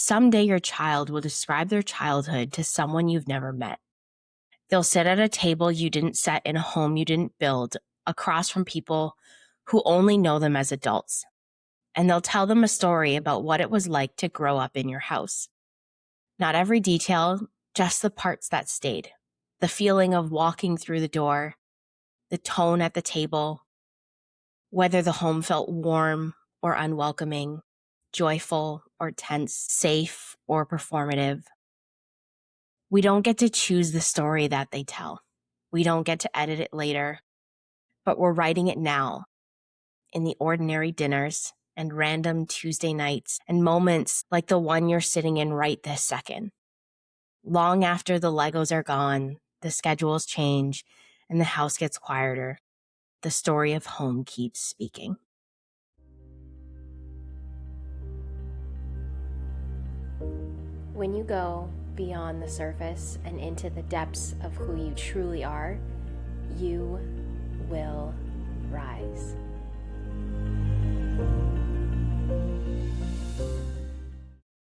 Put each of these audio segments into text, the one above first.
Someday your child will describe their childhood to someone you've never met. They'll sit at a table you didn't set in a home you didn't build, across from people who only know them as adults. And they'll tell them a story about what it was like to grow up in your house. Not every detail, just the parts that stayed. The feeling of walking through the door, the tone at the table, whether the home felt warm or unwelcoming, joyful or tense, safe or performative. We don't get to choose the story that they tell. We don't get to edit it later, but we're writing it now in the ordinary dinners and random Tuesday nights and moments like the one you're sitting in right this second. Long after the Legos are gone, the schedules change, and the house gets quieter, the story of home keeps speaking. When you go beyond the surface and into the depths of who you truly are, you will rise.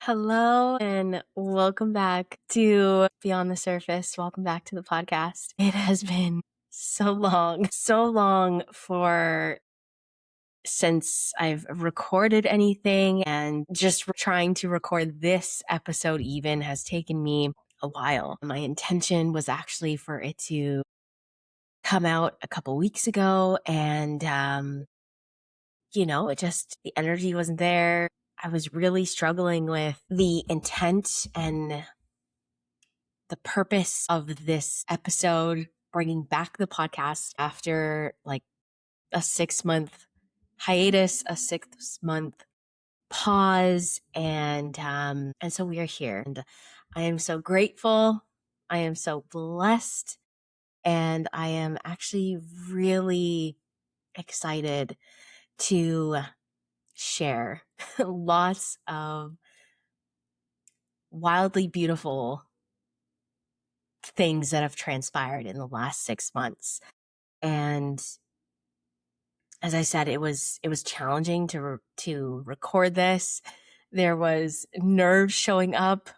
Hello and welcome back to Beyond the Surface. Welcome back to the podcast. It has been so long since I've recorded anything, and just trying to record this episode even has taken me a while. My intention was actually for it to come out a couple weeks ago, and the energy wasn't there. I was really struggling with the intent and the purpose of this episode, bringing back the podcast after like a 6-month hiatus, a 6-month pause, and so we are here. And I am so grateful. I am so blessed, and I am actually really excited to share lots of wildly beautiful things that have transpired in the last 6 months. And as I said, it was challenging to record this. There was nerves showing up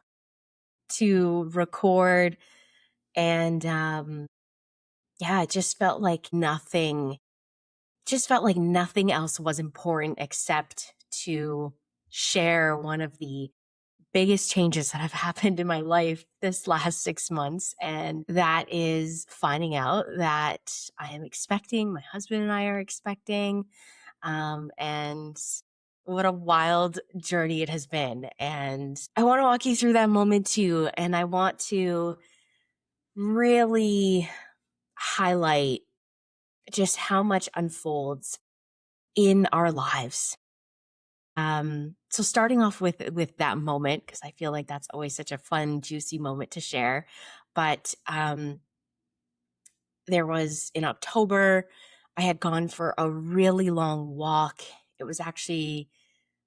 to record, and it just felt like nothing else was important except to share one of the biggest changes that have happened in my life this last 6 months. And that is finding out that I am expecting, my husband and I are expecting. And what a wild journey it has been. And I want to walk you through that moment too. And I want to really highlight just how much unfolds in our lives. So starting off with that moment, because I feel like that's always such a fun, juicy moment to share. But there was in October, I had gone for a really long walk. It was actually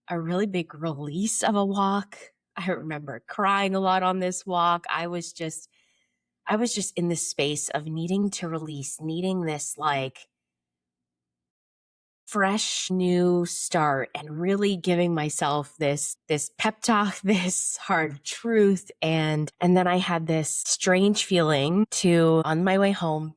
a really big release of a walk. I remember crying a lot on this walk. I was just in this space of needing to release, needing this like fresh new start, and really giving myself this pep talk, this hard truth. And then I had this strange feeling to, on my way home,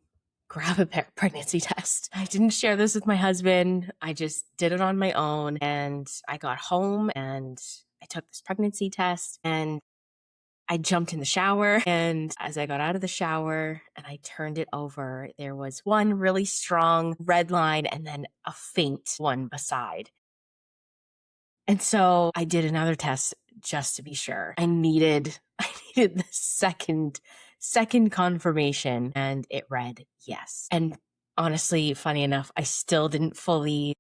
grab a pregnancy test. I didn't share this with my husband. I just did it on my own. And I got home and I took this pregnancy test, and I jumped in the shower, and as I got out of the shower and I turned it over, there was one really strong red line and then a faint one beside. And so I did another test just to be sure. I needed the second confirmation, and it read yes. And honestly, funny enough, I still didn't fully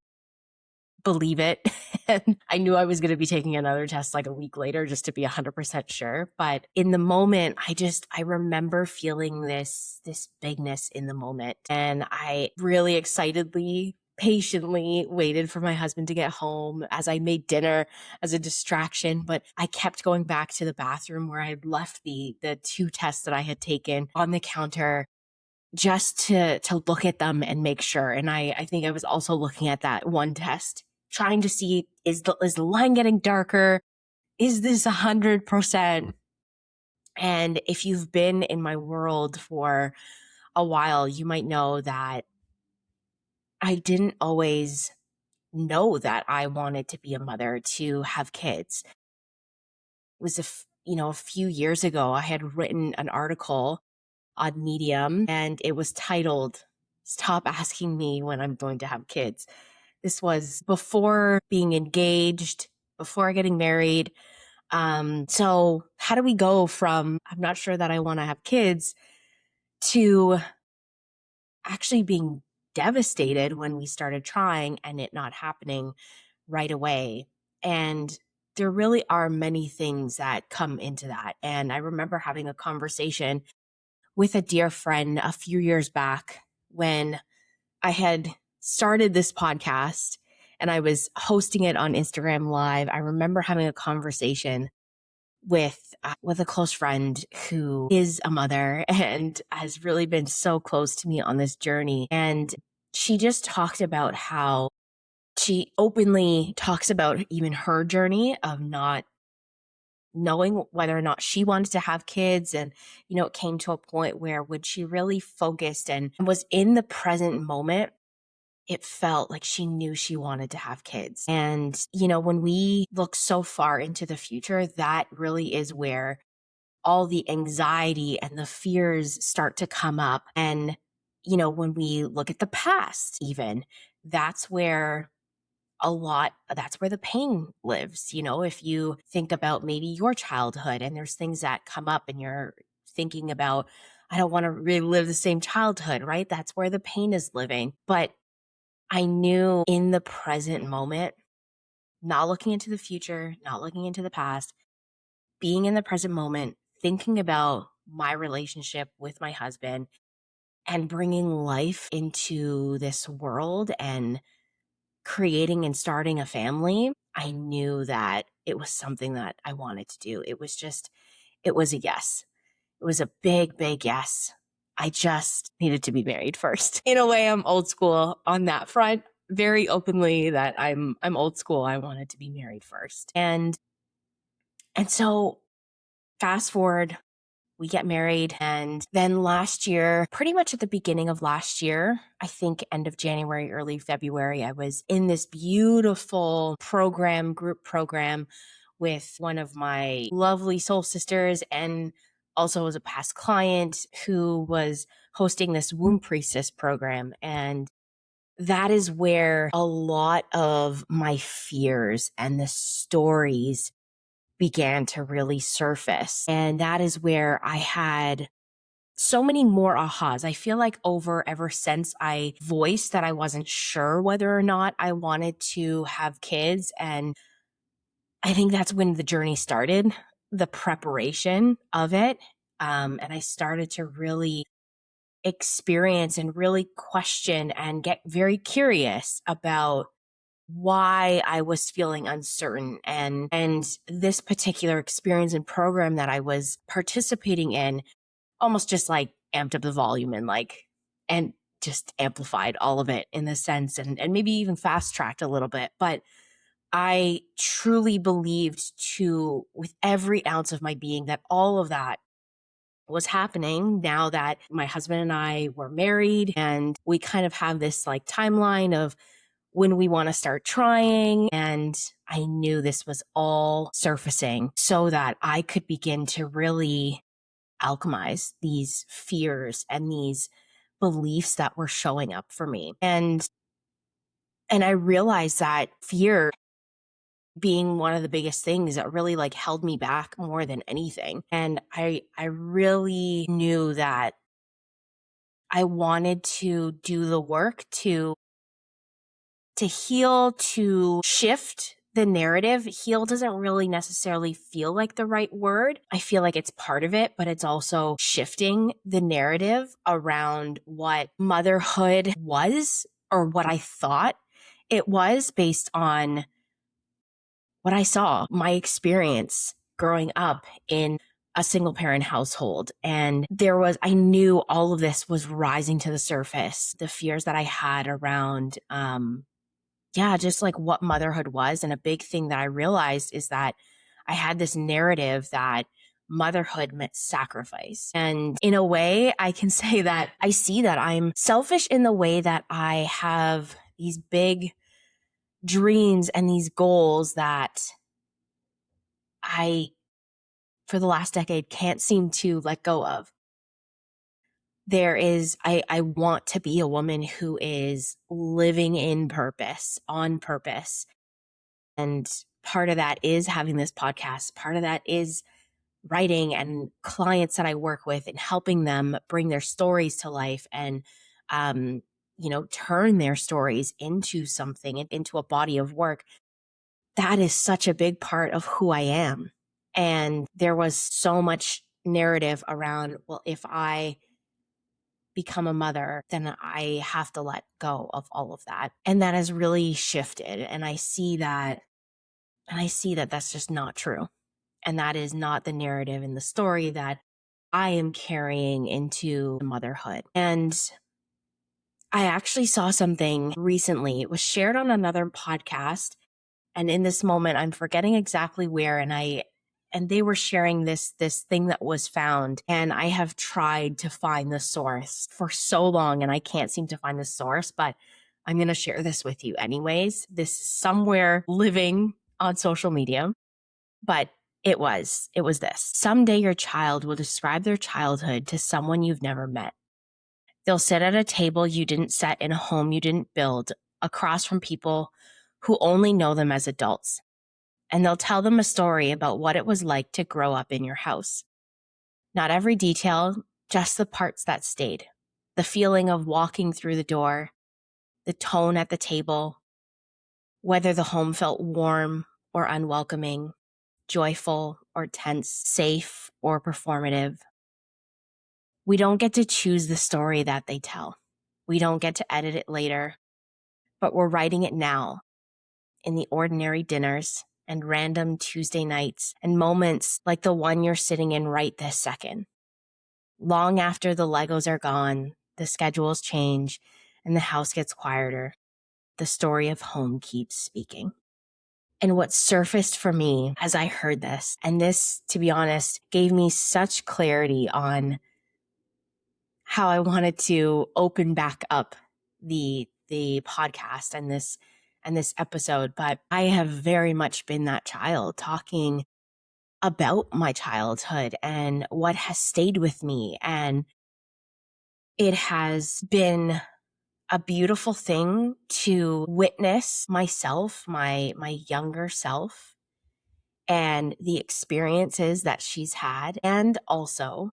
believe it. And I knew I was going to be taking another test like a week later just to be 100% sure. But in the moment, I remember feeling this bigness in the moment. And I really excitedly, patiently waited for my husband to get home as I made dinner as a distraction. But I kept going back to the bathroom where I had left the 2 tests that I had taken on the counter, just to look at them and make sure. And I think I was also looking at that one test, trying to see, is the line getting darker? is this 100%? And if you've been in my world for a while, you might know that I didn't always know that I wanted to be a mother, to have kids. It was a few years ago, I had written an article on Medium and it was titled, "Stop Asking Me When I'm Going to Have Kids." This was before being engaged, before getting married. So how do we go from, I'm not sure that I want to have kids, to actually being devastated when we started trying and it not happening right away? And there really are many things that come into that. And I remember having a conversation with a dear friend a few years back when I had started this podcast and I was hosting it on Instagram Live. I remember having a conversation with a close friend who is a mother and has really been so close to me on this journey. And she just talked about how she openly talks about even her journey of not knowing whether or not she wanted to have kids. And, it came to a point where when she really focused and was in the present moment, it felt like she knew she wanted to have kids. And, when we look so far into the future, that really is where all the anxiety and the fears start to come up. And, when we look at the past, even, that's where that's where the pain lives. If you think about maybe your childhood and there's things that come up and you're thinking about, I don't want to relive the same childhood, right? That's where the pain is living. But I knew in the present moment, not looking into the future, not looking into the past, being in the present moment, thinking about my relationship with my husband and bringing life into this world and creating and starting a family, I knew that it was something that I wanted to do. It was a yes. It was a big, big yes. I just needed to be married first. In a way, I'm old school on that front, very openly that I'm old school. I wanted to be married first. And so fast forward, we get married. And then last year, pretty much at the beginning of last year, I think end of January, early February, I was in this beautiful group program with one of my lovely soul sisters, and also was a past client who was hosting this womb priestess program. And that is where a lot of my fears and the stories began to really surface. And that is where I had so many more ahas. I feel like ever since I voiced that I wasn't sure whether or not I wanted to have kids. And I think that's when the journey started, the preparation of it. And I started to really experience and really question and get very curious about why I was feeling uncertain. And this particular experience and program that I was participating in almost just like amped up the volume and just amplified all of it in the sense, and maybe even fast tracked a little bit. But I truly believed with every ounce of my being that all of that was happening now that my husband and I were married, and we kind of have this like timeline of when we want to start trying. And I knew this was all surfacing so that I could begin to really alchemize these fears and these beliefs that were showing up for me. And I realized that fear being one of the biggest things that really like held me back more than anything. And I really knew that I wanted to do the work to heal, to shift the narrative. Heal doesn't really necessarily feel like the right word. I feel like it's part of it, but it's also shifting the narrative around what motherhood was, or what I thought it was based on what I saw, my experience growing up in a single parent household. And I knew all of this was rising to the surface. The fears that I had around, just like what motherhood was. And a big thing that I realized is that I had this narrative that motherhood meant sacrifice. And in a way, I can say that I see that I'm selfish in the way that I have these big dreams and these goals that I, for the last decade, can't seem to let go of. I want to be a woman who is living in purpose, on purpose. And part of that is having this podcast. Part of that is writing and clients that I work with and helping them bring their stories to life and, turn their stories into something, into a body of work. That is such a big part of who I am. And there was so much narrative around, well, if I become a mother, then I have to let go of all of that. And that has really shifted. And I see that that's just not true. And that is not the narrative in the story that I am carrying into motherhood. And I actually saw something recently. It was shared on another podcast. And in this moment, I'm forgetting exactly where. And they were sharing this thing that was found. And I have tried to find the source for so long, and I can't seem to find the source, but I'm going to share this with you anyways. This is somewhere living on social media, but it was this. Someday your child will describe their childhood to someone you've never met. They'll sit at a table you didn't set in a home you didn't build, across from people who only know them as adults. And they'll tell them a story about what it was like to grow up in your house. Not every detail, just the parts that stayed. The feeling of walking through the door, the tone at the table, whether the home felt warm or unwelcoming, joyful or tense, safe or performative. We don't get to choose the story that they tell. We don't get to edit it later, but we're writing it now in the ordinary dinners and random Tuesday nights and moments like the one you're sitting in right this second. Long after the Legos are gone, the schedules change, and the house gets quieter, the story of home keeps speaking. And what surfaced for me as I heard this, and this, to be honest, gave me such clarity on how I wanted to open back up the podcast and this episode. But I have very much been that child talking about my childhood and what has stayed with me. And it has been a beautiful thing to witness myself, my younger self, and the experiences that she's had, and also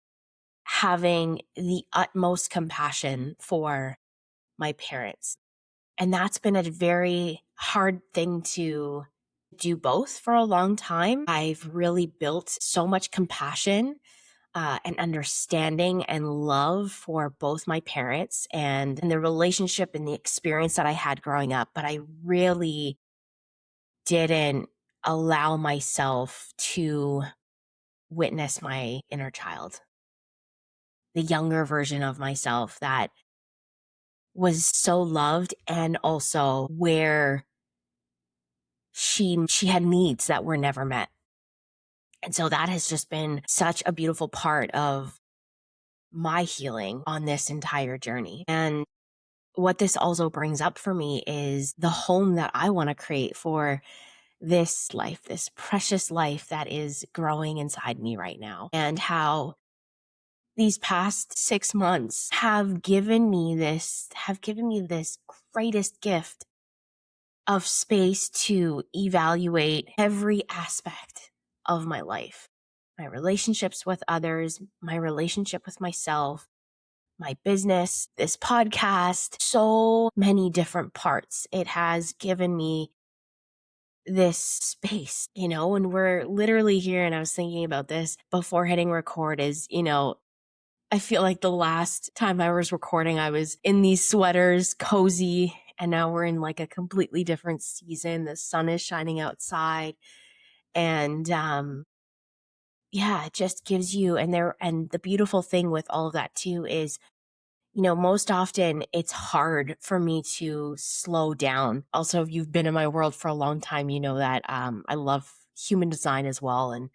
having the utmost compassion for my parents. And that's been a very hard thing to do both for a long time. I've really built so much compassion and understanding and love for both my parents and the relationship and the experience that I had growing up. But I really didn't allow myself to witness my inner child, the younger version of myself that was so loved, and also where she had needs that were never met. And so that has just been such a beautiful part of my healing on this entire journey. And what this also brings up for me is the home that I want to create for this life, this precious life that is growing inside me right now, and how these past 6 months have given me this greatest gift of space to evaluate every aspect of my life, my relationships with others, my relationship with myself, my business, this podcast, so many different parts. It has given me this space, and we're literally here. And I was thinking about this before hitting record is, I feel like the last time I was recording, I was in these sweaters, cozy, and now we're in like a completely different season. The sun is shining outside. And it just gives you, and the beautiful thing with all of that too is, most often it's hard for me to slow down. Also, if you've been in my world for a long time, you know that I love human design as well. And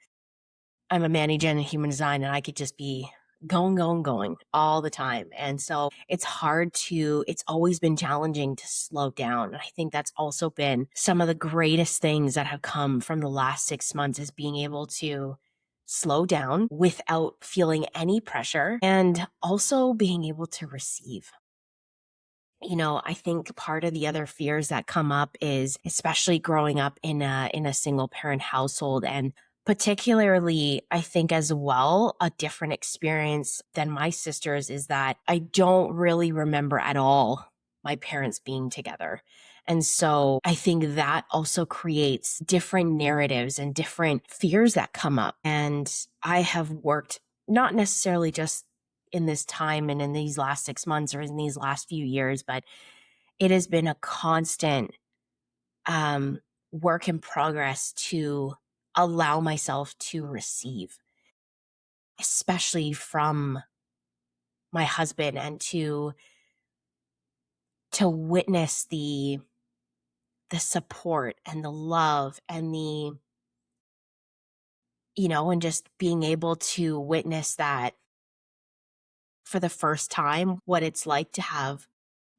I'm a manager in human design, and I could just be going all the time. And so it's always been challenging to slow down. And I think that's also been some of the greatest things that have come from the last 6 months is being able to slow down without feeling any pressure and also being able to receive. I think part of the other fears that come up is especially growing up in a single parent household, and particularly I think as well a different experience than my sisters is that I don't really remember at all my parents being together. And so I think that also creates different narratives and different fears that come up. And I have worked not necessarily just in this time and in these last 6 months or in these last few years, but it has been a constant um, work in progress to allow myself to receive, especially from my husband, and to witness the support and the love and and just being able to witness that for the first time, what it's like to have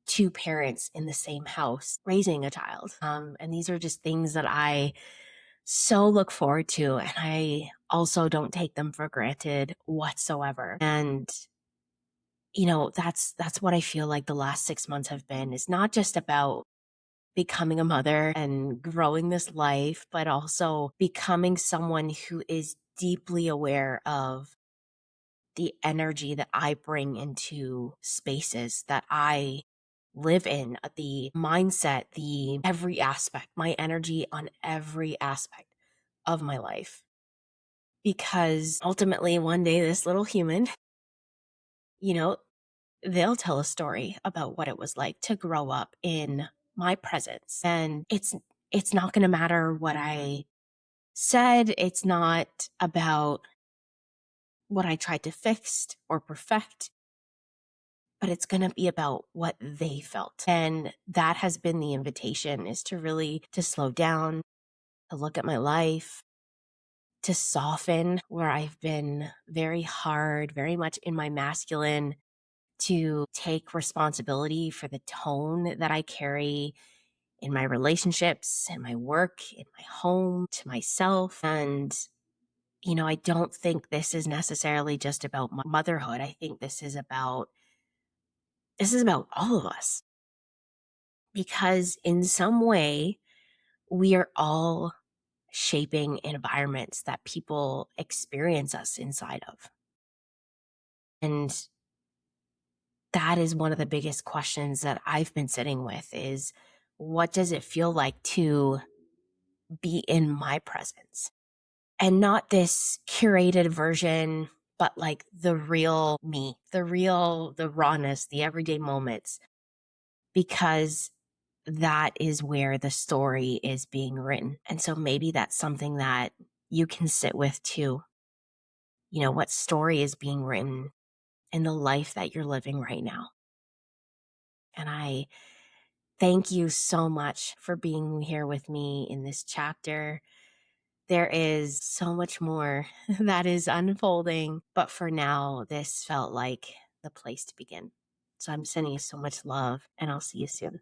two parents in the same house raising a child. And these are just things that I so look forward to. And I also don't take them for granted whatsoever. And, that's what I feel like the last 6 months have been. It's not just about becoming a mother and growing this life, but also becoming someone who is deeply aware of the energy that I bring into spaces that I live in, the mindset, the every aspect, my energy on every aspect of my life. Because ultimately, one day, this little human, you know, they'll tell a story about what it was like to grow up in my presence. And it's not going to matter what I said. It's not about what I tried to fix or perfect, but it's going to be about what they felt. And that has been the invitation, is to really to slow down, to look at my life, to soften where I've been very hard, very much in my masculine, to take responsibility for the tone that I carry in my relationships, in my work, in my home, to myself. And, I don't think this is necessarily just about motherhood. I think this is about all of us, because in some way we are all shaping environments that people experience us inside of. And that is one of the biggest questions that I've been sitting with, is what does it feel like to be in my presence? And not this curated version, but like the real me, the rawness, the everyday moments, because that is where the story is being written. And so maybe that's something that you can sit with too. What story is being written in the life that you're living right now? And I thank you so much for being here with me in this chapter. There is so much more that is unfolding, but for now, this felt like the place to begin. So I'm sending you so much love, and I'll see you soon.